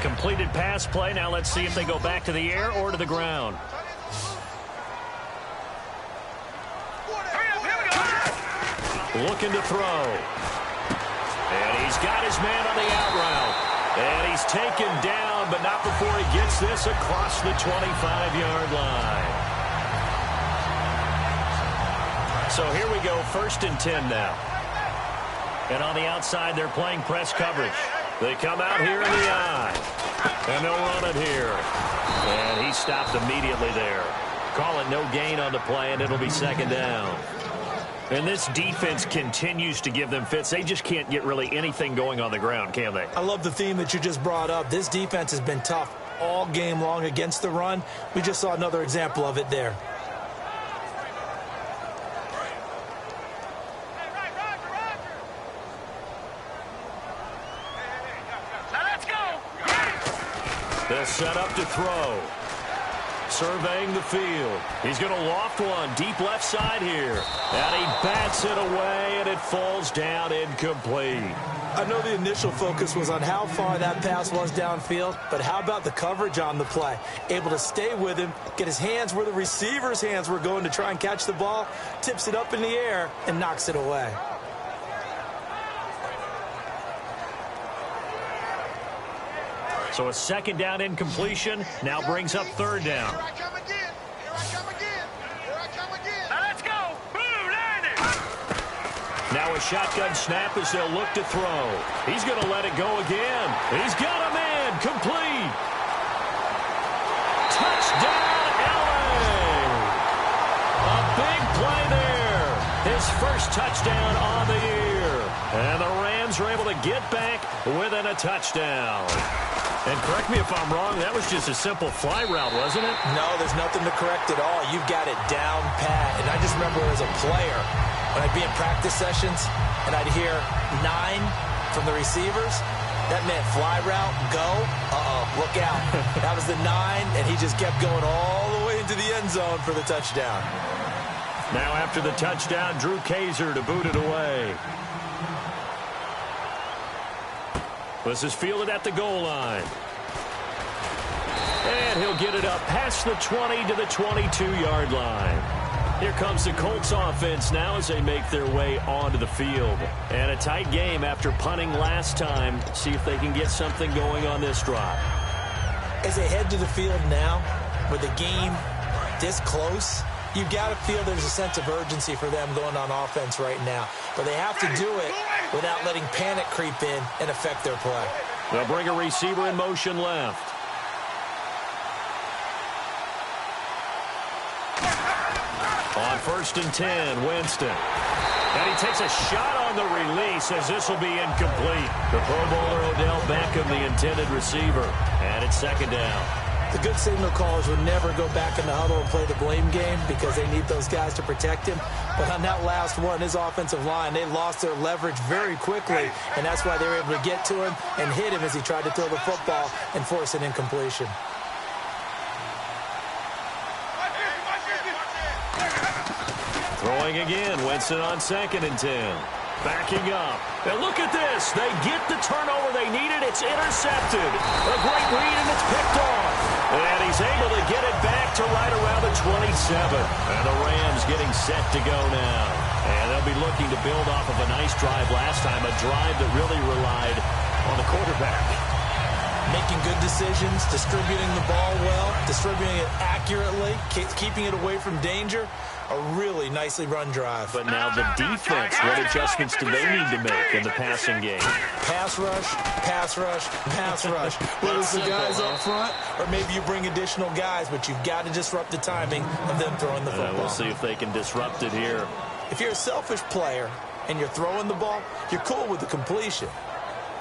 Completed pass play. Now let's see if they go back to the air or to the ground. Looking to throw. And he's got his man on the out route. And he's taken down, but not before he gets this across the 25-yard line. So here we go, 1st and 10 now. And on the outside, they're playing press coverage. They come out here in the eye. And they'll run it here. And he stopped immediately there. Call it no gain on the play, and it'll be second down. And this defense continues to give them fits. They just can't get really anything going on the ground, can they? I love the theme that you just brought up. This defense has been tough all game long against the run. We just saw another example of it there. They'll set up to throw. Surveying the field. He's going to loft one deep left side here. And he bats it away, and it falls down incomplete. I know the initial focus was on how far that pass was downfield, but how about the coverage on the play? Able to stay with him, get his hands where the receiver's hands were going to try and catch the ball, tips it up in the air, and knocks it away. So a second down incompletion now brings up third down. Here I come again. Here I come again. Here I come again. Now let's go. Boom, landing. Now a shotgun snap as they'll look to throw. He's going to let it go again. He's got a man. Complete. Touchdown, LA. A big play there. His first touchdown on the year. And the Rams are able to get back within a touchdown. And correct me if I'm wrong, that was just a simple fly route, wasn't it? No, there's nothing to correct at all. You've got it down pat. And I just remember as a player, when I'd be in practice sessions and I'd hear 9 from the receivers, that meant fly route, go, look out. That was the 9, and he just kept going all the way into the end zone for the touchdown. Now after the touchdown, Drew Kaiser to boot it away. This is fielded at the goal line. And he'll get it up past the 20 to the 22-yard line. Here comes the Colts offense now as they make their way onto the field. And a tight game after punting last time. See if they can get something going on this drive. As they head to the field now, with the game this close, you've got to feel there's a sense of urgency for them going on offense right now. But they have to do it without letting panic creep in and affect their play. They'll bring a receiver in motion left. On 1st and 10, Winston. And he takes a shot on the release as this will be incomplete. The Pro Bowler Odell Beckham, the intended receiver. And it's second down. The good signal callers would never go back in the huddle and play the blame game because they need those guys to protect him. But on that last one, his offensive line, they lost their leverage very quickly, and that's why they were able to get to him and hit him as he tried to throw the football and force an incompletion. Throwing again, Winston on 2nd and 10. Backing up. And look at this. They get the turnover they needed. It's intercepted. A great read, and it's picked off. And he's able to get it back to right around the 27. And the Rams getting set to go now. And they'll be looking to build off of a nice drive last time, a drive that really relied on the quarterback. Making good decisions, distributing the ball well, distributing it accurately, keeping it away from danger. A really nicely run drive. But now the defense, what adjustments do they need to make in the passing game? Pass rush, pass rush, pass rush. Whether it's the guys up front or maybe you bring additional guys, but you've got to disrupt the timing of them throwing the football. We'll see if they can disrupt it here. If you're a selfish player and you're throwing the ball, you're cool with the completion.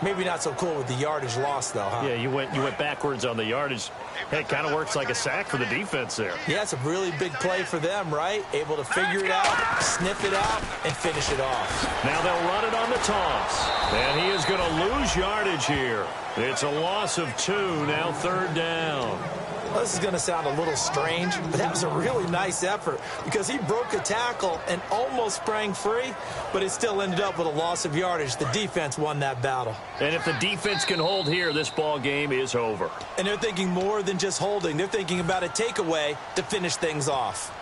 Maybe not so cool with the yardage loss, though, huh? Yeah, you went backwards on the yardage. Hey, it kind of works like a sack for the defense there. Yeah, it's a really big play for them, right? Able to figure it out, sniff it out, and finish it off. Now they'll run it on the toss. And he is going to lose yardage here. It's a loss of 2, now 3rd down. Well, this is going to sound a little strange, but that was a really nice effort because he broke a tackle and almost sprang free, but it still ended up with a loss of yardage. The defense won that battle. And if the defense can hold here, this ball game is over. And they're thinking more than just holding. They're thinking about a takeaway to finish things off.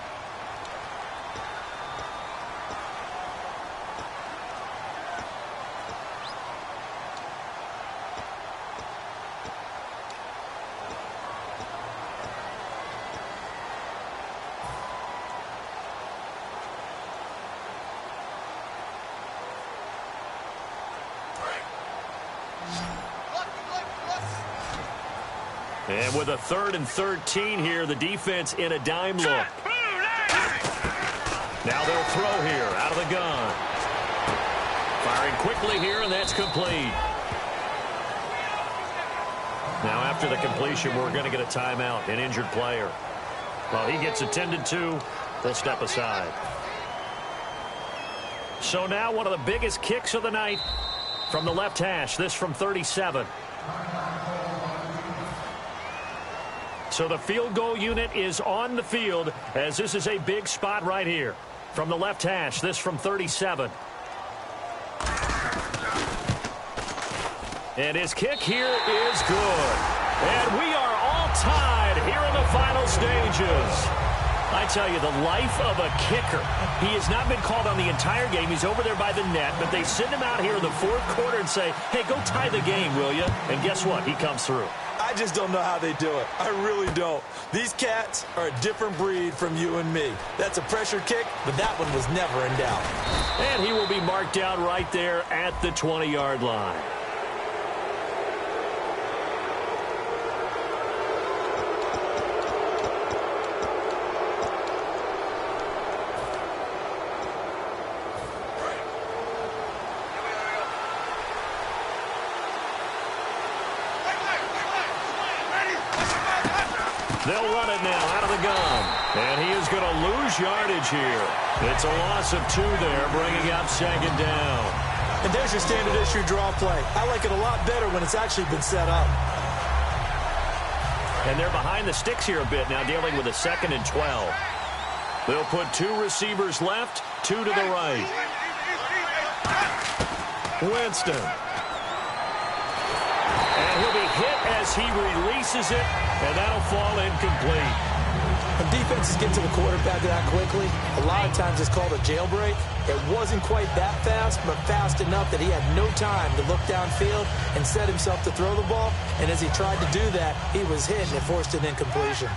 And with a 3rd and 13 here, the defense in a dime look. Now they'll throw here out of the gun. Firing quickly here, and that's complete. Now after the completion, we're going to get a timeout, an injured player. Well, he gets attended to. They'll step aside. So now one of the biggest kicks of the night from the left hash. This from 37. So the field goal unit is on the field as this is a big spot right here. From the left hash, this from 37. And his kick here is good. And we are all tied here in the final stages. I tell you, the life of a kicker. He has not been called on the entire game. He's over there by the net, but they send him out here in the 4th quarter and say, hey, go tie the game, will you? And guess what? He comes through. I just don't know how they do it. I really don't. These cats are a different breed from you and me. That's a pressure kick, but that one was never in doubt. And he will be marked down right there at the 20-yard line. They'll run it now out of the gun. And he is going to lose yardage here. It's a loss of 2 there, bringing up 2nd down. And there's your standard issue draw play. I like it a lot better when it's actually been set up. And they're behind the sticks here a bit now, dealing with a 2nd and 12. They'll put 2 receivers left, 2 to the right. Winston. And he'll be hit as he releases it, and that'll fall incomplete. When defenses get to the quarterback that quickly, a lot of times it's called a jailbreak. It wasn't quite that fast, but fast enough that he had no time to look downfield and set himself to throw the ball. And as he tried to do that, he was hit, and it forced an incompletion.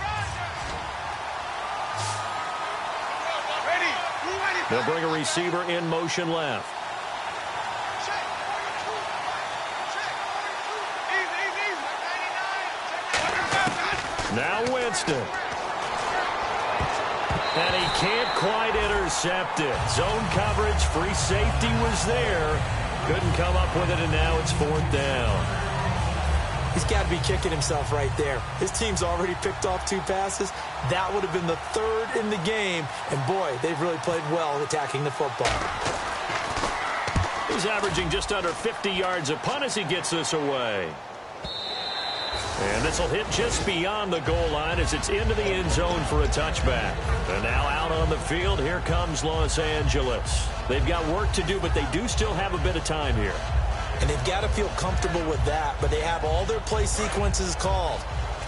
They'll bring a receiver in motion left. Now Winston. And he can't quite intercept it. Zone coverage, free safety was there. Couldn't come up with it, and now it's 4th down. He's got to be kicking himself right there. His team's already picked off 2 passes. That would have been the 3rd in the game. And, boy, they've really played well attacking the football. He's averaging just under 50 yards a punt as he gets this away. And this will hit just beyond the goal line as it's into the end zone for a touchback. And now out on the field, here comes Los Angeles. They've got work to do, but they do still have a bit of time here. And they've got to feel comfortable with that, but they have all their play sequences called.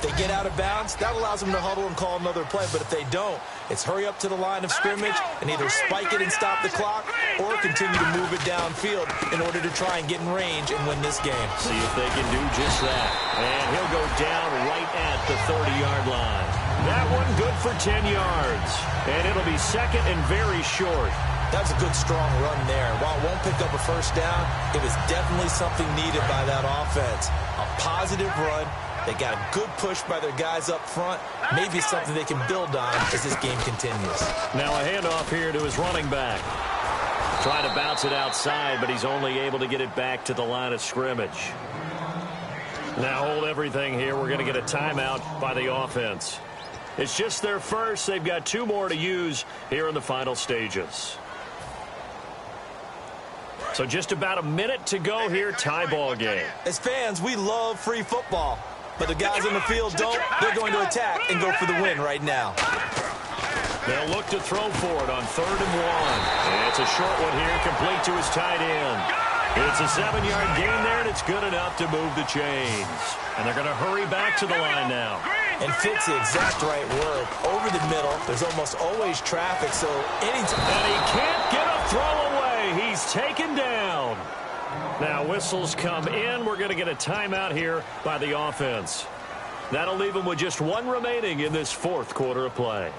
If they get out of bounds, that allows them to huddle and call another play. But if they don't, it's hurry up to the line of scrimmage and either spike it and stop the clock or continue to move it downfield in order to try and get in range and win this game. See if they can do just that. And he'll go down right at the 30-yard line. That one good for 10 yards. And it'll be 2nd and very short. That was a good, strong run there. While it won't pick up a first down, it was definitely something needed by that offense. A positive run. They got a good push by their guys up front. Maybe something they can build on as this game continues. Now a handoff here to his running back. Trying to bounce it outside, but he's only able to get it back to the line of scrimmage. Now hold everything here. We're going to get a timeout by the offense. It's just their first. They've got 2 more to use here in the final stages. So just about a minute to go here, tie ball game. As fans, we love free football. But the guys on the field don't. They're going to attack and go for the win right now. They'll look to throw for it on 3rd and 1. And it's a short one here, complete to his tight end. It's a 7-yard gain there, and it's good enough to move the chains. And they're going to hurry back to the line now. And fit's the exact right word. Over the middle, there's almost always traffic, so anytime. And he can't get a throw away. He's taken down. Now whistles come in. We're going to get a timeout here by the offense. That'll leave them with just 1 remaining in this 4th quarter of play.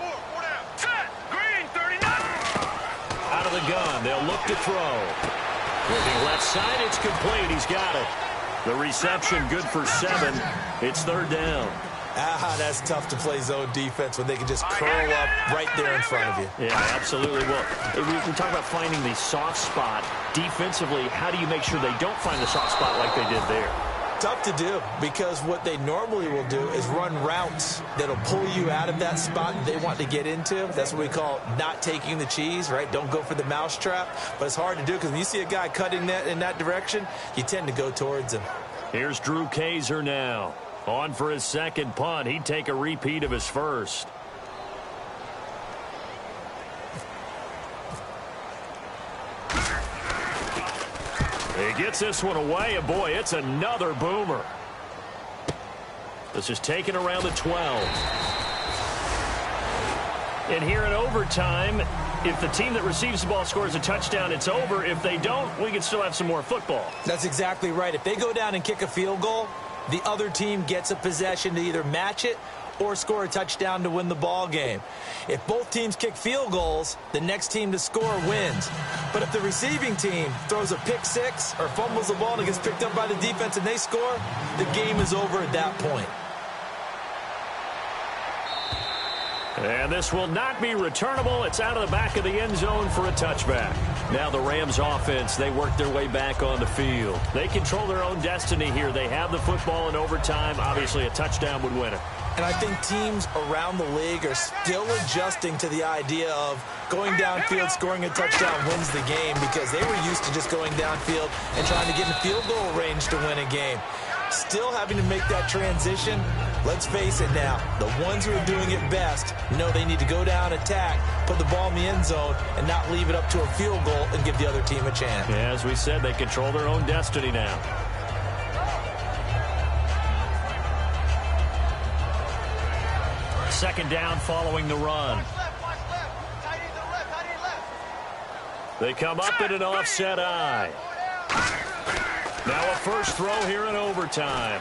4 down. Set. Green, 39. Out of the gun, they'll look to throw. Moving left side, it's complete. He's got it. The reception good for 7. It's 3rd down. That's tough to play zone defense when they can just curl up right there in front of you. Yeah, absolutely. Well, we talk about finding the soft spot. Defensively, how do you make sure they don't find the soft spot like they did there? Tough to do, because what they normally will do is run routes that'll pull you out of that spot they want to get into. That's what we call not taking the cheese, right? Don't go for the mousetrap. But it's hard to do because when you see a guy cutting that in that direction, you tend to go towards him. Here's Drew Kaiser now. On for his second punt. He'd take a repeat of his first. He gets this one away, and boy, it's another boomer. This is taken around the 12. And here in overtime, if the team that receives the ball scores a touchdown, it's over. If they don't, we can still have some more football. That's exactly right. If they go down and kick a field goal, the other team gets a possession to either match it or score a touchdown to win the ball game. If both teams kick field goals, the next team to score wins. But if the receiving team throws a pick six or fumbles the ball and it gets picked up by the defense and they score, the game is over at that point. And this will not be returnable. It's out of the back of the end zone for a touchback. Now the Rams offense, they work their way back on the field. They control their own destiny here. They have the football in overtime. Obviously, a touchdown would win it. And I think teams around the league are still adjusting to the idea of going downfield, scoring a touchdown wins the game, because they were used to just going downfield and trying to get in field goal range to win a game. Still having to make that transition. Let's face it now, the ones who are doing it best know they need to go down, attack, put the ball in the end zone, and not leave it up to a field goal and give the other team a chance. Yeah, as we said, they control their own destiny now. Second down following the run. They come up in an offset eye. Now a first throw here in overtime.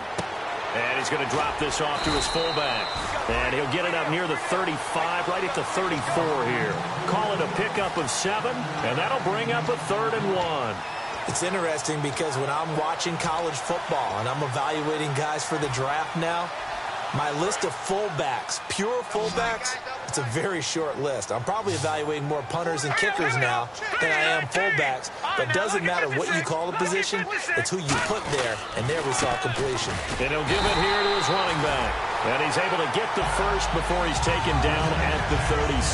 And he's going to drop this off to his fullback. And he'll get it up near the 35, right at the 34 here. Call it a pickup of 7, and that'll bring up a 3rd and 1. It's interesting because when I'm watching college football and I'm evaluating guys for the draft now, my list of fullbacks, pure fullbacks, it's a very short list. I'm probably evaluating more punters and kickers now than I am fullbacks. But it doesn't matter what you call a position, it's who you put there. And there we saw completion. And he'll give it here to his running back. And he's able to get the first before he's taken down at the 36.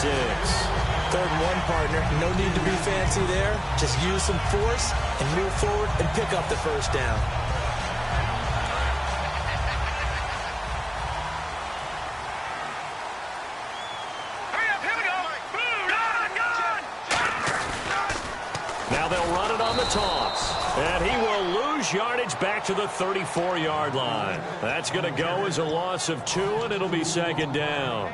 3rd and 1, partner. No need to be fancy there. Just use some force and move forward and pick up the first down. Toss, and he will lose yardage back to the 34-yard line. That's going to go as a loss of 2, and it'll be 2nd down.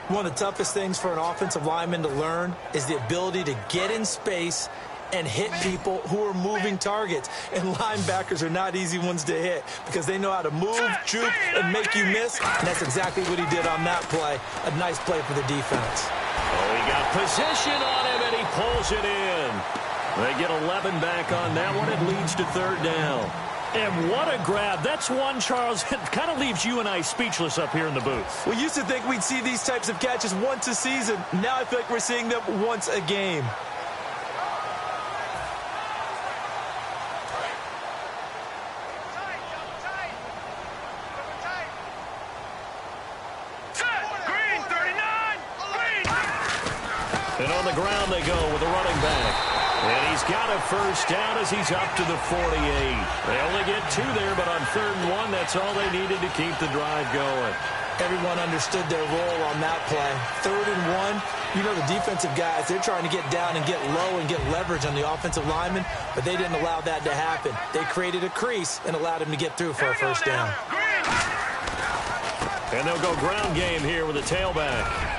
One of the toughest things for an offensive lineman to learn is the ability to get in space and hit people who are moving targets. And linebackers are not easy ones to hit because they know how to move, juke, and make you miss. And that's exactly what he did on that play. A nice play for the defense. Oh, he got position on him, and he pulls it in. They get 11 back on that one. It leads to 3rd down. And what a grab. That's one, Charles, that kind of leaves you and I speechless up here in the booth. We used to think we'd see these types of catches once a season. Now I feel like we're seeing them once a game. Green, 39. Green. And on the ground they go with the running back. And he's got a first down as he's up to the 48. They only get 2 there, but on 3rd and 1, that's all they needed to keep the drive going. Everyone understood their role on that play. 3rd and 1, you know the defensive guys, they're trying to get down and get low and get leverage on the offensive lineman, but they didn't allow that to happen. They created a crease and allowed him to get through for a first down. And they'll go ground game here with a tailback.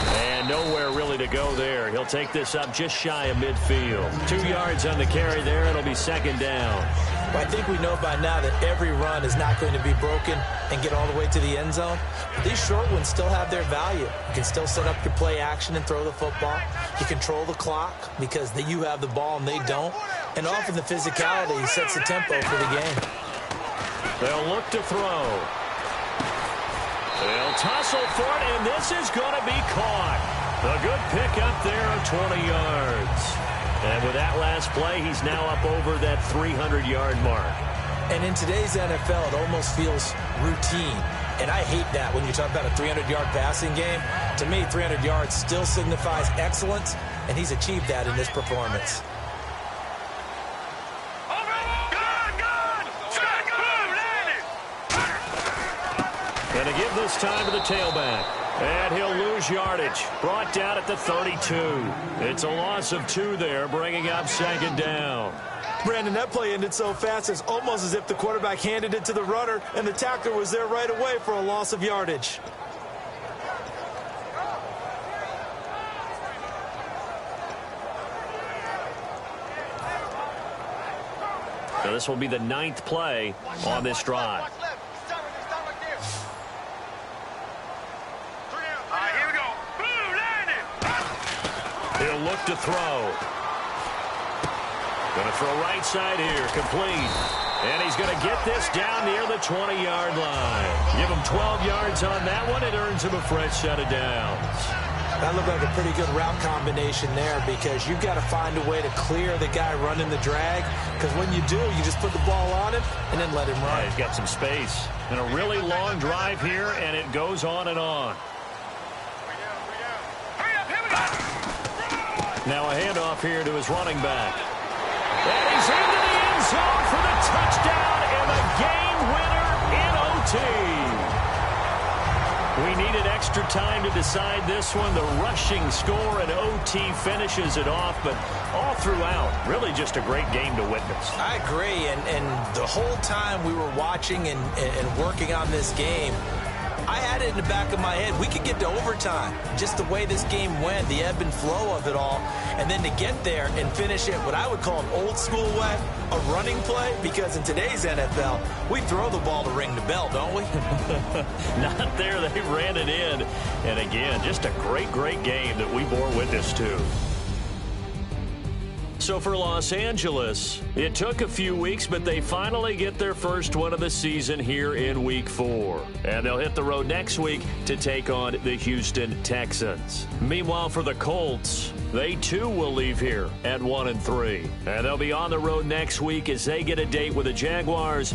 And nowhere really to go there. He'll take this up just shy of midfield. 2 yards on the carry there. It'll be 2nd down. Well, I think we know by now that every run is not going to be broken and get all the way to the end zone. But these short ones still have their value. You can still set up your play action and throw the football. You control the clock because you have the ball and they don't. And often the physicality sets the tempo for the game. They'll look to throw. They'll tussle for it, and this is going to be caught. A good pickup there of 20 yards. And with that last play, he's now up over that 300-yard mark. And in today's NFL, it almost feels routine. And I hate that when you talk about a 300-yard passing game. To me, 300 yards still signifies excellence, and he's achieved that in this performance. Going to give this time to the tailback. And he'll lose yardage. Brought down at the 32. It's a loss of 2 there, bringing up second down. Brandon, that play ended so fast, it's almost as if the quarterback handed it to the runner, and the tackler was there right away for a loss of yardage. So this will be the 9th play on this drive. He'll look to throw. Going to throw right side here, complete. And he's going to get this down near the 20-yard line. Give him 12 yards on that one. It earns him a fresh set of downs. That looked like a pretty good route combination there because you've got to find a way to clear the guy running the drag. Because when you do, you just put the ball on him and then let him run. Yeah, he's got some space. And a really long drive here, and it goes on and on. Now a handoff here to his running back. And he's into the end zone for the touchdown and the game winner in OT. We needed extra time to decide this one. The rushing score and OT finishes it off, but all throughout, really just a great game to witness. I agree, and the whole time we were watching and working on this game, I had it in the back of my head. We could get to overtime. Just the way this game went, the ebb and flow of it all. And then to get there and finish it what I would call an old school way, a running play, because in today's NFL, we throw the ball to ring the bell, don't we? Not there. They ran it in. And again, just a great, great game that we bore witness to. So for Los Angeles, it took a few weeks, but they finally get their first one of the season here in Week 4. And they'll hit the road next week to take on the Houston Texans. Meanwhile, for the Colts, they too will leave here at 1-3. And they'll be on the road next week as they get a date with the Jaguars